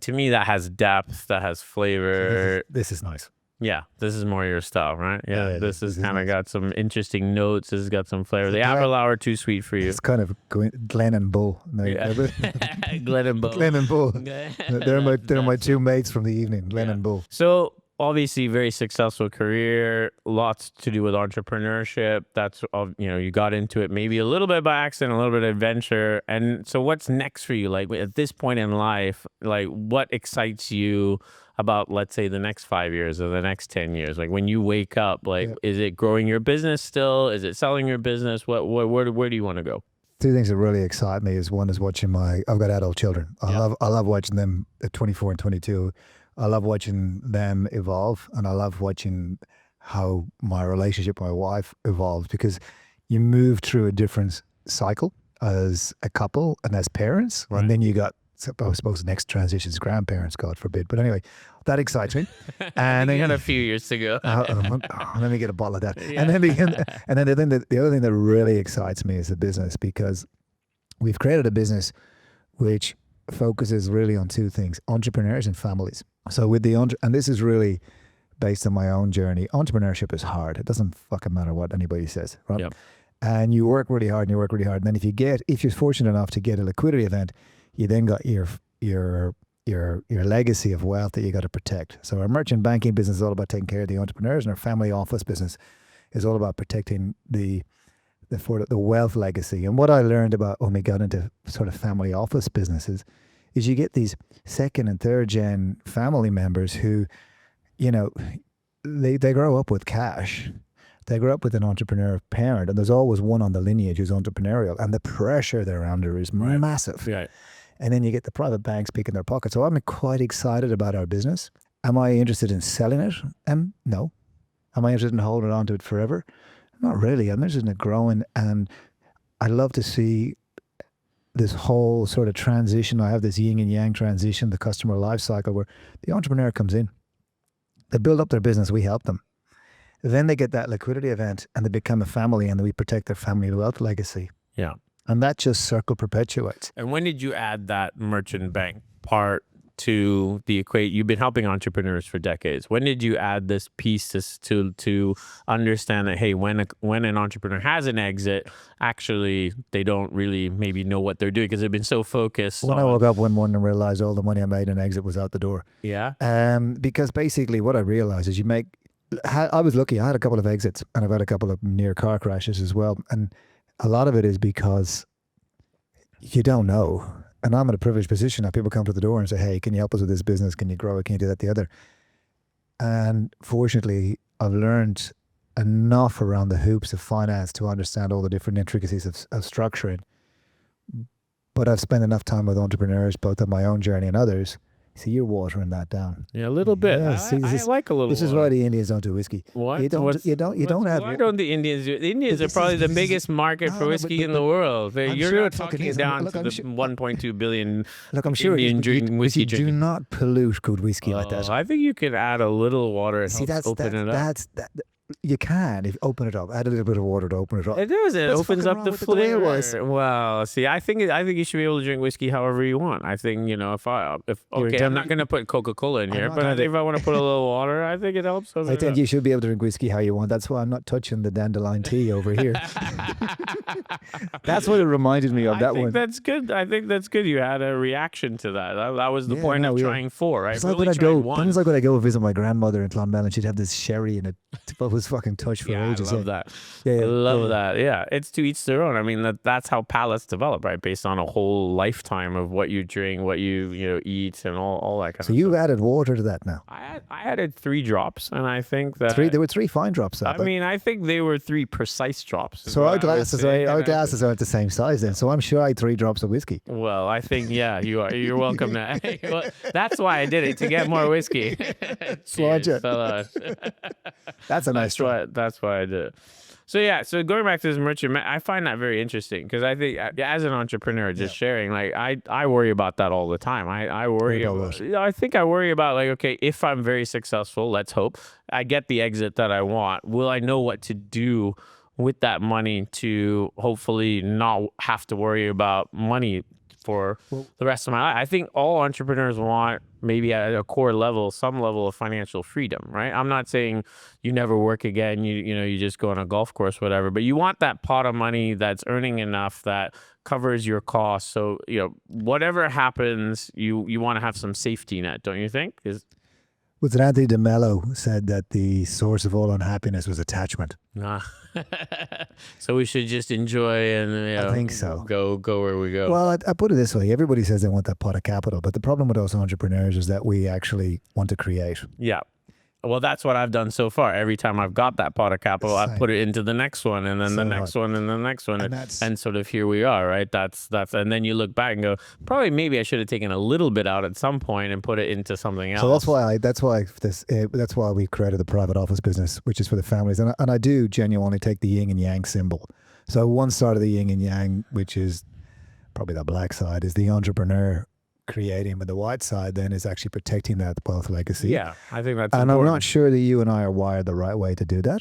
To me, that has depth, that has flavor. This is nice. Yeah, this is more your style, right? Yeah, this is kind of got some interesting notes. This has got some flavor. The Aberlour too sweet for you. It's kind of Glen and Bull. Glen and Bull. Glen and Bull. They're my two mates from the evening, Glen and Bull. So obviously very successful career, lots to do with entrepreneurship. That's, you got into it maybe a little bit by accident, a little bit of adventure. And so what's next for you? Like at this point in life, like what excites you about, let's say, the next 5 years or the next 10 years? Like when you wake up, is it growing your business still? Is it selling your business? Where do you want to go? Two things that really excite me is one is watching I've got adult children. I love watching them at 24 and 22. I love watching them evolve, and I love watching how my relationship with my wife evolves, because you move through a different cycle as a couple and as parents, and then you got, I suppose, the next transition is grandparents, God forbid. But anyway, that excites me. And then you got a few years to go. Let me get a bottle of that. Yeah. And then the other thing that really excites me is the business, because we've created a business which focuses really on two things: entrepreneurs and families. So with and this is really based on my own journey. Entrepreneurship is hard. It doesn't fucking matter what anybody says, right? Yep. And you work really hard, and then if you're fortunate enough to get a liquidity event, you then got your legacy of wealth that you got to protect. So our merchant banking business is all about taking care of the entrepreneurs, and our family office business is all about protecting the wealth legacy. And what I learned about when we got into sort of family office businesses is you get these second and third gen family members who, they grow up with cash, They grew up with an entrepreneur parent, and there's always one on the lineage who's entrepreneurial, and the pressure they're under is massive. Right. And then you get the private banks picking their pockets. So I'm quite excited about our business. Am I interested in selling it? No. Am I interested in holding on to it forever? Not really. I'm interested in it growing, and I love to see this whole sort of transition. I have this yin and yang transition, the customer life cycle, where the entrepreneur comes in, they build up their business, we help them. Then they get that liquidity event and they become a family, and then we protect their family wealth legacy. Yeah. And that just circle perpetuates. And when did you add that merchant bank part to the equate? You've been helping entrepreneurs for decades. When did you add this piece to understand that, hey, when an entrepreneur has an exit, actually they don't really maybe know what they're doing because they've been so focused. When I woke up one morning and realized all the money I made in exit was out the door. Yeah. Because basically what I realized is I was lucky. I had a couple of exits, and I've had a couple of near car crashes as well. And a lot of it is because you don't know. And I'm in a privileged position now. People come to the door and say, hey, can you help us with this business? Can you grow it? Can you do that, the other? And fortunately, I've learned enough around the hoops of finance to understand all the different intricacies of structuring. But I've spent enough time with entrepreneurs, both on my own journey and others. See, you're watering that down. Yeah, a little bit. Yeah, I like a little. This is why the Indians don't do whiskey. What? You don't have. Why don't the Indians do it? The Indians are probably the biggest market for whiskey in the world. You're sure not it fucking talking is. down Look, to the 1.2 billion Look, I'm sure Indian drinking whiskey do drinking. not pollute good whiskey like that. I think you can add a little water and open it up. You can if you open it up. Add a little bit of water to open it up. It does. It opens up the flavor. Was. Well, see, I think you should be able to drink whiskey however you want. I think if I'm not going to put Coca-Cola in here, but I think if I want to put a little water, I think it helps. I think you should be able to drink whiskey how you want. That's why I'm not touching the dandelion tea over here. That's what it reminded me of. That one. That's good. I think that's good. You had a reaction to that. That was the point of trying four, right? It's like when I go visit my grandmother in Clonmel, and she'd have this sherry in it. Was fucking touched for ages. I love that. I love that. Yeah, it's to each their own. I mean, that's how palates develop, right? Based on a whole lifetime of what you drink, what you eat, and all that kind of stuff. So you've added water to that now. I added 3 drops, and I think that there were 3 fine drops. I think they were 3 precise drops. So our glasses aren't the same size then. So I'm sure I had 3 drops of whiskey. Well, I think you are. You're welcome now. That's why I did it, to get more whiskey. Cheers, fellas. That's a nice try. That's why I did it. So going back to this merchant, I find that very interesting because I think as an entrepreneur, sharing, like I worry about that all the time. I worry about, I think I worry about like, okay, if I'm very successful, let's hope I get the exit that I want. Will I know what to do with that money to hopefully not have to worry about money for the rest of my life? I think all entrepreneurs want, maybe at a core level, some level of financial freedom, right? I'm not saying you never work again, you just go on a golf course, whatever, but you want that pot of money that's earning enough that covers your costs. So, whatever happens, you want to have some safety net, don't you think? Was it Anthony DeMello said that the source of all unhappiness was attachment? So we should just enjoy and I think so. Go where we go. Well, I put it this way: everybody says they want that pot of capital, but the problem with us entrepreneurs is that we actually want to create. Yeah. Well, that's what I've done so far. Every time I've got that pot of capital, I put it into the next one, and then the next one, and the next one, and sort of here we are, right? That's, and then you look back and go, probably maybe I should have taken a little bit out at some point and put it into something else. So that's why we created the private office business, which is for the families, and I do genuinely take the yin and yang symbol. So one side of the yin and yang, which is probably the black side, is the entrepreneur creating, but the white side then is actually protecting that wealth legacy. Yeah, I think that's and important. I'm not sure that you and I are wired the right way to do that,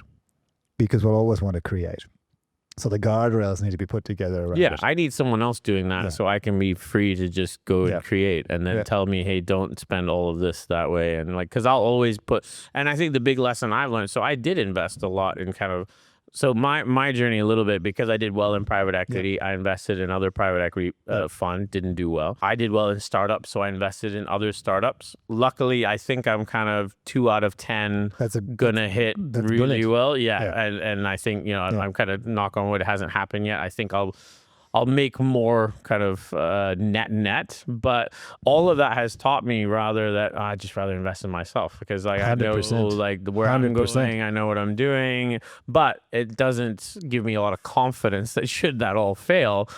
because we'll always want to create. So the guardrails need to be put together around it. I need someone else doing that so I can be free to just go and create, and then tell me, hey, don't spend all of this that way. And because I'll always and I think the big lesson I've learned, so I did invest a lot in so my journey a little bit, because I did well in private equity. I invested in other private equity fund, didn't do well. I did well in startups, so I invested in other startups. Luckily, I think I'm kind of 2 out of 10 gonna hit really well. And I think I'm kind of, knock on wood, it hasn't happened yet. I think I'll I'll make more kind of net. But all of that has taught me rather that I just rather invest in myself, because like I know 100%. like where I'm 100%. going, I know what I'm doing, but it doesn't give me a lot of confidence that should that all fail,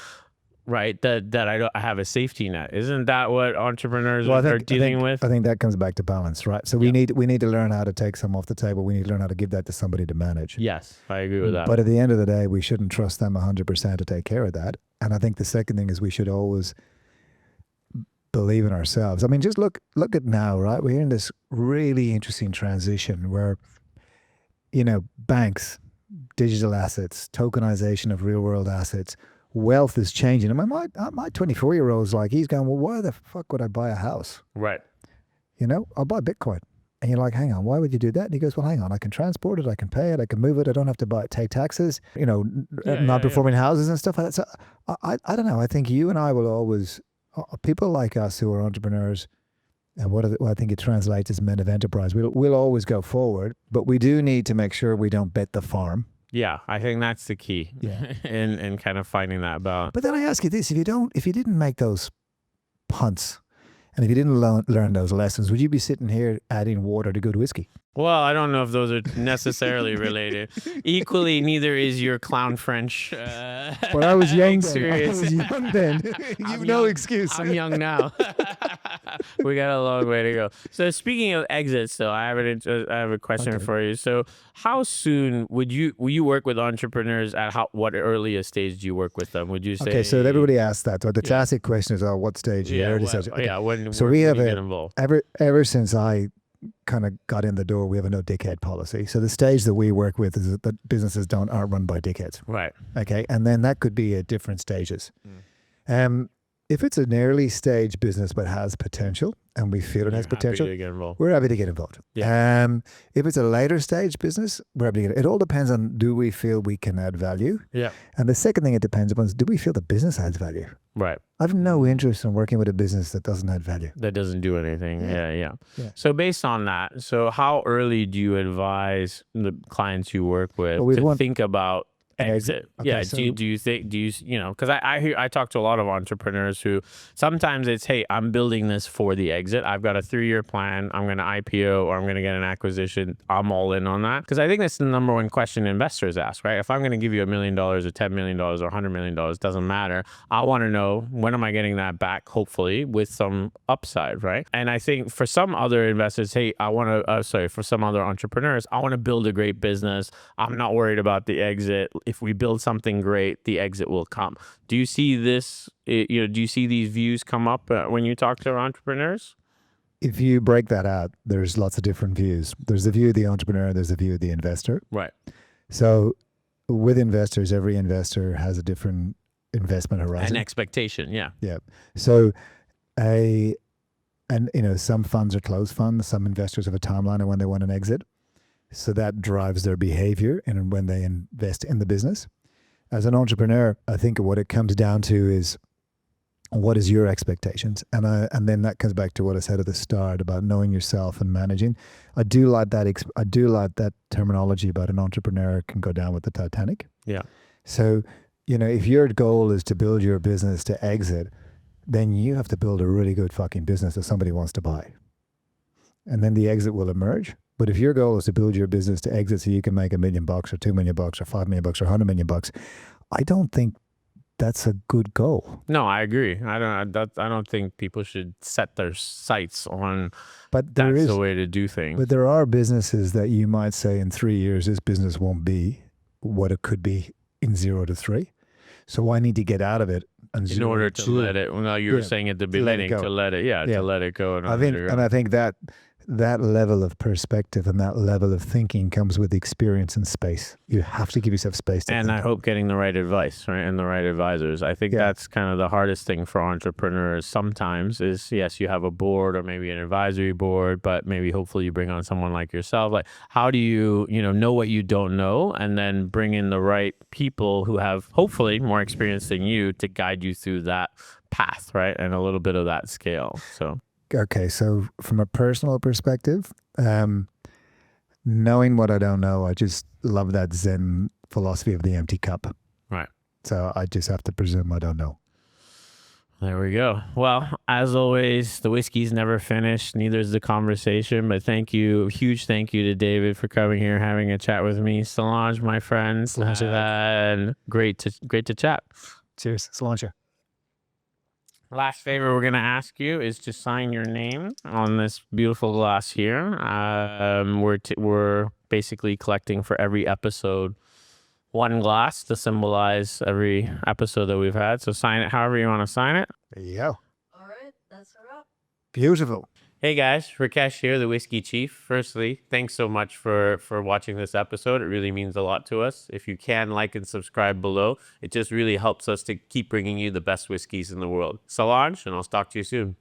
right, that I have a safety net. Isn't that what entrepreneurs are dealing with? I think that comes back to balance, right? So we need to learn how to take some off the table. We need to learn how to give that to somebody to manage. Yes, I agree with that. But at the end of the day, we shouldn't trust them 100% to take care of that. And I think the second thing is we should always believe in ourselves. I mean, just look at now, right? We're in this really interesting transition where, banks, digital assets, tokenization of real world assets, wealth is changing. I mean, my 24-year-old's like, he's going, well, why the fuck would I buy a house? Right. I'll buy Bitcoin. And you're like, hang on, why would you do that? And he goes, well, hang on, I can transport it, I can pay it, I can move it, I don't have to pay taxes, non-performing houses and stuff like that. So I don't know. I think you and I will always, people like us who are entrepreneurs, and what I think it translates as men of enterprise, we'll always go forward, but we do need to make sure we don't bet the farm. Yeah, I think that's the key. Yeah. in kind of finding that balance. But then I ask you this: if you didn't make those punts, and if you didn't learn those lessons, would you be sitting here adding water to good whiskey? Well, I don't know if those are necessarily related. Equally, neither is your clown French. But I was young then. You've no excuse. I'm young now. We got a long way to go. So speaking of exits, though, I have a question for you. So how soon will you work with entrepreneurs at what earliest stage do you work with them? Would you say? Okay, so everybody asks that. So the classic question is, what stage? When we you have get involved? ever since I kind of got in the door, we have a no dickhead policy. So the stage that we work with is that businesses aren't run by dickheads. Right. Okay, and then that could be at different stages. If it's an early stage business but has potential, and we feel it has potential, we're happy to get involved. Yeah. If it's a later stage business, we're happy to get it. It all depends on, do we feel we can add value? Yeah. And the second thing it depends upon is, do we feel the business adds value? Right. I have no interest in working with a business that doesn't add value. That doesn't do anything. Yeah. So based on that, so how early do you advise the clients you work with to think about exit? Okay, yeah. so Do you think, because I talk to a lot of entrepreneurs who sometimes it's, hey, I'm building this for the exit. I've got a 3-year plan. I'm going to IPO or I'm going to get an acquisition. I'm all in on that. Because I think that's the number one question investors ask, right? If I'm going to give you $1 million or $10 million or $100 million, doesn't matter. I want to know, when am I getting that back, hopefully with some upside, right? And I think for some other investors, hey, for some other entrepreneurs, I want to build a great business. I'm not worried about the exit. If we build something great, the exit will come. Do you see this? Do you see these views come up when you talk to entrepreneurs? If you break that out, there's lots of different views. There's the view of the entrepreneur, there's the view of the investor. Right. So with investors, every investor has a different investment horizon. An expectation, yeah. Yeah. So some funds are closed funds. Some investors have a timeline of when they want an exit. So that drives their behavior and when they invest in the business. As an entrepreneur, I think what it comes down to is, what is your expectations? And then that comes back to what I said at the start about knowing yourself and managing. I do like that terminology about an entrepreneur can go down with the Titanic. Yeah. So, if your goal is to build your business to exit, then you have to build a really good fucking business that somebody wants to buy. And then the exit will emerge. But if your goal is to build your business to exit so you can make $1 million or $2 million or $5 million or $100 million, I don't think that's a good goal. No, I agree. I don't think people should set their sights on. But that's the way to do things. But there are businesses that you might say in 3 years this business won't be what it could be in 0 to 3. So I need to get out of it. In order to let it. Well, you were saying at the beginning to let it go. I think that level of perspective and that level of thinking comes with experience and space. You have to give yourself space to think. I hope getting the right advice, right, and the right advisors. I think that's kind of the hardest thing for entrepreneurs sometimes is, yes, you have a board or maybe an advisory board, but maybe hopefully you bring on someone like yourself. Like, how do you, know what you don't know and then bring in the right people who have hopefully more experience than you to guide you through that path, right, and a little bit of that scale, so... Okay, so from a personal perspective, knowing what I don't know, I just love that Zen philosophy of the empty cup. Right. So I just have to presume I don't know. There we go. Well, as always, the whiskey's never finished. Neither is the conversation. But thank you, huge thank you to David for coming here, having a chat with me. Solange, my friends, and great to chat. Cheers. Solange. Last favor we're gonna ask you is to sign your name on this beautiful glass here. We're basically collecting for every episode one glass to symbolize every episode that we've had. So sign it however you want to sign it. There you go. All right, that's a wrap. Beautiful. Hey guys, Rickesh here, the Whiskey Chief. Firstly, thanks so much for watching this episode. It really means a lot to us. If you can, like and subscribe below. It just really helps us to keep bringing you the best whiskeys in the world. Solange, and I'll talk to you soon.